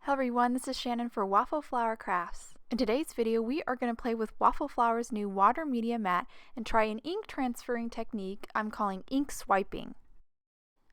Hello everyone, this is Shannon for Waffle Flower Crafts. In today's video, we are going to play with Waffle Flower's new water media mat and try an ink transferring technique I'm calling ink swiping.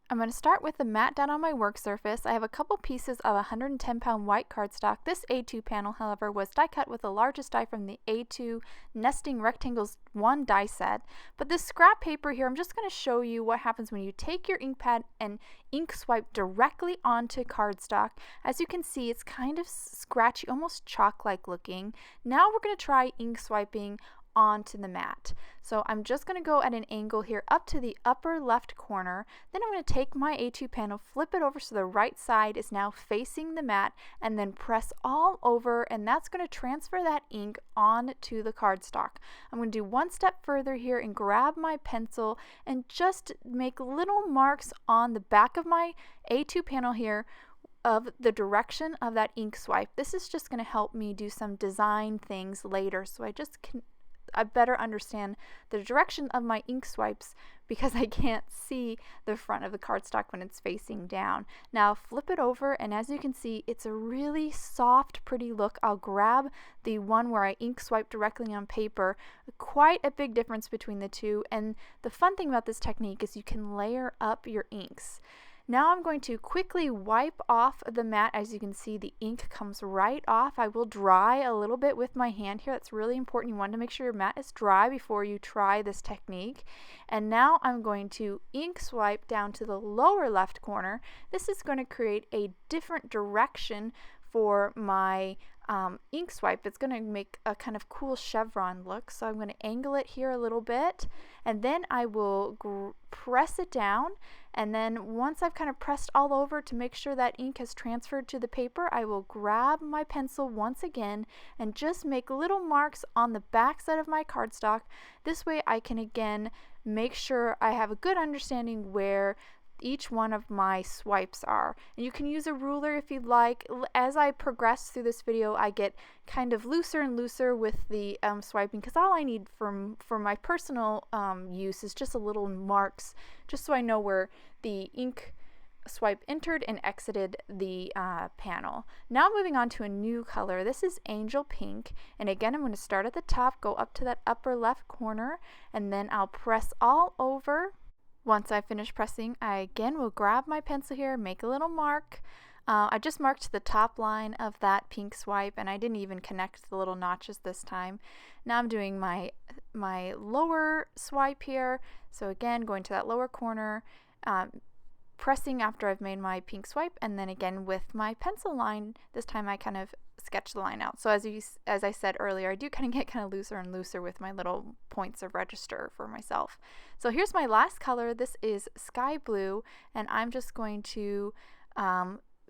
I'm going to start with the mat down on my work surface. I have a couple pieces of 110-pound white cardstock. This A2 panel, however, was die cut with the largest die from the A2 Nesting Rectangles 1 die set. But this scrap paper here, I'm just going to show you what happens when you take your ink pad and ink swipe directly onto cardstock. As you can see, it's kind of scratchy, almost chalk-like looking. Now we're going to try ink swiping onto the mat. So I'm just going to go at an angle here up to the upper left corner. Then I'm going to take my A2 panel, flip it over so the right side is now facing the mat, and then press all over, and that's going to transfer that ink onto the cardstock. I'm going to do one step further here and grab my pencil and just make little marks on the back of my A2 panel here of the direction of that ink swipe. This is just going to help me do some design things later, so I better understand the direction of my ink swipes because I can't see the front of the cardstock when it's facing down. Now flip it over, and as you can see, it's a really soft, pretty look. I'll grab the one where I ink swipe directly on paper. Quite a big difference between the two, and the fun thing about this technique is you can layer up your inks. Now I'm going to quickly wipe off the mat. As you can see, the ink comes right off. I will dry a little bit with my hand here. That's really important. You want to make sure your mat is dry before you try this technique. And now I'm going to ink swipe down to the lower left corner. This is going to create a different direction for my ink swipe. It's going to make a kind of cool chevron look. So I'm going to angle it here a little bit, and then I will press it down. And then once I've kind of pressed all over to make sure that ink has transferred to the paper, I will grab my pencil once again and just make little marks on the back side of my cardstock. This way I can again make sure I have a good understanding where each one of my swipes are. And you can use a ruler if you'd like. As I progress through this video, I get kind of looser and looser with the swiping, because all I need for my personal use is just a little marks, just so I know where the ink swipe entered and exited the panel. Now moving on to a new color. This is Angel Pink, and again I'm going to start at the top, go up to that upper left corner, and then I'll press all over. Once I finish pressing, I again will grab my pencil here, make a little mark. I just marked the top line of that pink swipe, and I didn't even connect the little notches this time. Now I'm doing my lower swipe here. So again, going to that lower corner, pressing after I've made my pink swipe, and then again with my pencil line, this time I kind of sketch the line out. So as I said earlier, I do kind of get kind of looser and looser with my little points of register for myself. So here's my last color. This is Sky Blue, and I'm just going to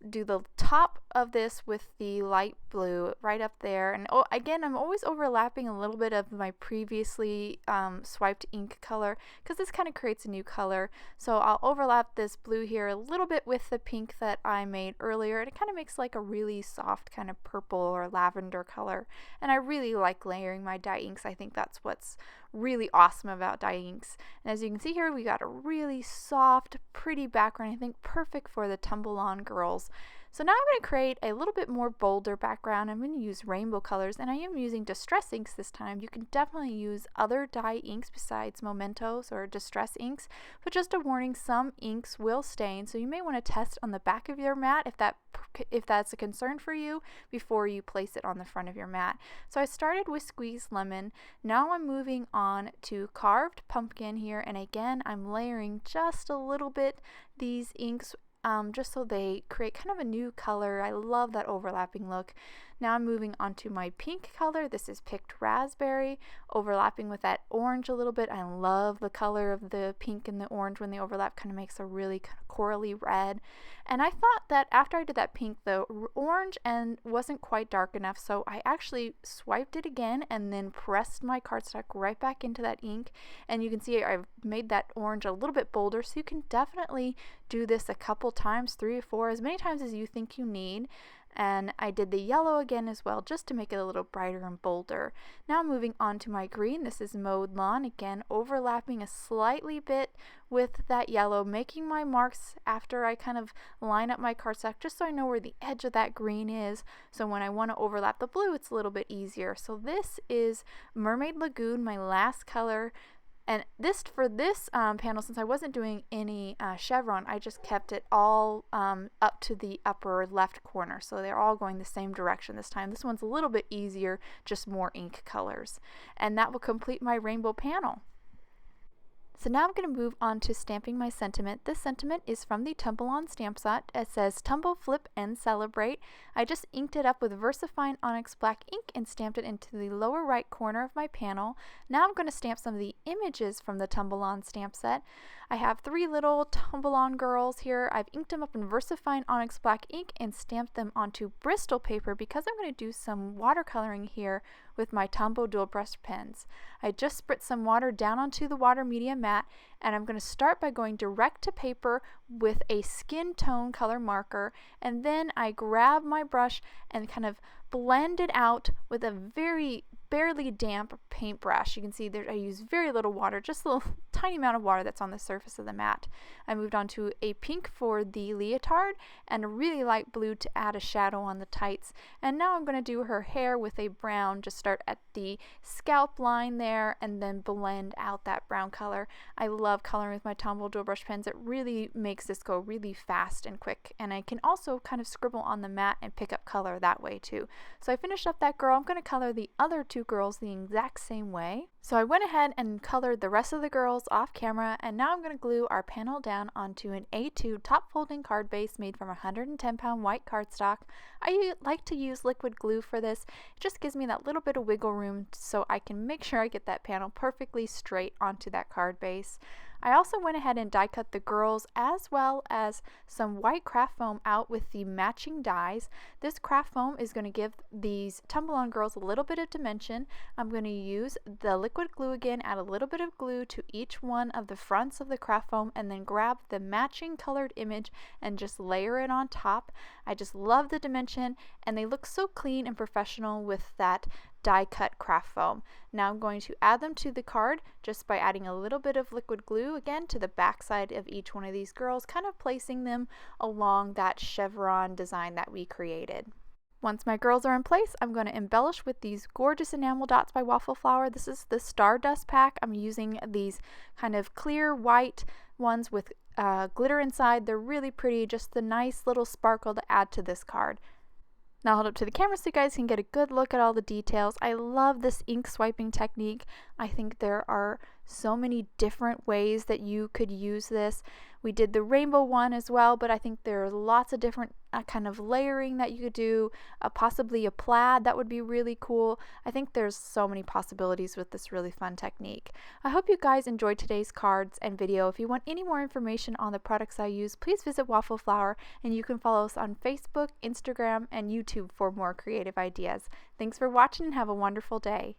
do the top of this with the light blue right up there. And again, I'm always overlapping a little bit of my previously swiped ink color, because this kind of creates a new color. So I'll overlap this blue here a little bit with the pink that I made earlier, and it kind of makes like a really soft kind of purple or lavender color. And I really like layering my dye inks. I think that's what's really awesome about dye inks. And as you can see here, we got a really soft, pretty background, I think perfect for the Tumble On girls. So now I'm going to create a little bit more bolder background. I'm going to use rainbow colors, and I am using Distress inks this time. You can definitely use other dye inks besides Mementos or Distress inks, but just a warning, some inks will stain, so you may want to test on the back of your mat if that's a concern for you before you place it on the front of your mat. So I started with Squeezed Lemon. Now I'm moving on to Carved Pumpkin here, and again I'm layering just a little bit these inks just so they create kind of a new color. I love that overlapping look. Now I'm moving on to my pink color. This is Picked Raspberry, overlapping with that orange a little bit. I love the color of the pink and the orange when they overlap, kind of makes a really kind of corally red. And I thought that after I did that pink, the orange and wasn't quite dark enough, so I actually swiped it again and then pressed my cardstock right back into that ink. And you can see I've made that orange a little bit bolder, so you can definitely do this a couple times, 3 or 4, as many times as you think you need. And I did the yellow again as well, just to make it a little brighter and bolder. Now moving on to my green. This is Mowed Lawn, again overlapping a slightly bit with that yellow, making my marks after I kind of line up my cardstock, just so I know where the edge of that green is, so when I want to overlap the blue it's a little bit easier. So this is Mermaid Lagoon, my last color. And for this panel, since I wasn't doing any chevron, I just kept it all up to the upper left corner. So they're all going the same direction this time. This one's a little bit easier, just more ink colors. And that will complete my rainbow panel. So now I'm going to move on to stamping my sentiment. This sentiment is from the Tumble On stamp set. It says Tumble, Flip, and Celebrate. I just inked it up with VersaFine Onyx Black ink and stamped it into the lower right corner of my panel. Now I'm going to stamp some of the images from the Tumble On stamp set. I have 3 little Tumble On girls here. I've inked them up in VersaFine Onyx Black ink and stamped them onto Bristol paper because I'm going to do some watercoloring here with my Tombow dual brush pens. I just spritzed some water down onto the water media mat, and I'm going to start by going direct to paper with a skin tone color marker, and then I grab my brush and kind of blend it out with a very barely damp paintbrush. You can see there I use very little water, just a little tiny amount of water that's on the surface of the mat. I moved on to a pink for the leotard and a really light blue to add a shadow on the tights. And now I'm going to do her hair with a brown, just start at the scalp line there and then blend out that brown color. I love coloring with my Tombow dual brush pens. It really makes this go really fast and quick, and I can also kind of scribble on the mat and pick up color that way too. So I finished up that girl. I'm going to color the other 2 girls the exact same way. So I went ahead and colored the rest of the girls off camera, and now I'm going to glue our panel down onto an A2 top folding card base made from 110-pound white cardstock. I like to use liquid glue for this. It just gives me that little bit of wiggle room so I can make sure I get that panel perfectly straight onto that card base. I also went ahead and die cut the girls as well as some white craft foam out with the matching dies. This craft foam is going to give these Tumble On girls a little bit of dimension. I'm going to use the liquid glue again, add a little bit of glue to each one of the fronts of the craft foam, and then grab the matching colored image and just layer it on top. I just love the dimension, and they look so clean and professional with that die cut craft foam. Now I'm going to add them to the card just by adding a little bit of liquid glue again to the back side of each one of these girls, kind of placing them along that chevron design that we created. Once my girls are in place, I'm going to embellish with these gorgeous enamel dots by Waffle Flower. This is the Stardust pack. I'm using these kind of clear white ones with glitter inside. They're really pretty, just the nice little sparkle to add to this card. Now I'll hold up to the camera so you guys can get a good look at all the details. I love this ink swiping technique. I think there are so many different ways that you could use this. We did the rainbow one as well, but I think there's lots of different kind of layering that you could do, possibly a plaid. That would be really cool. I think there's so many possibilities with this really fun technique. I hope you guys enjoyed today's cards and video. If you want any more information on the products I use, please visit Waffle Flower, and you can follow us on Facebook, Instagram, and YouTube for more creative ideas. Thanks for watching and have a wonderful day.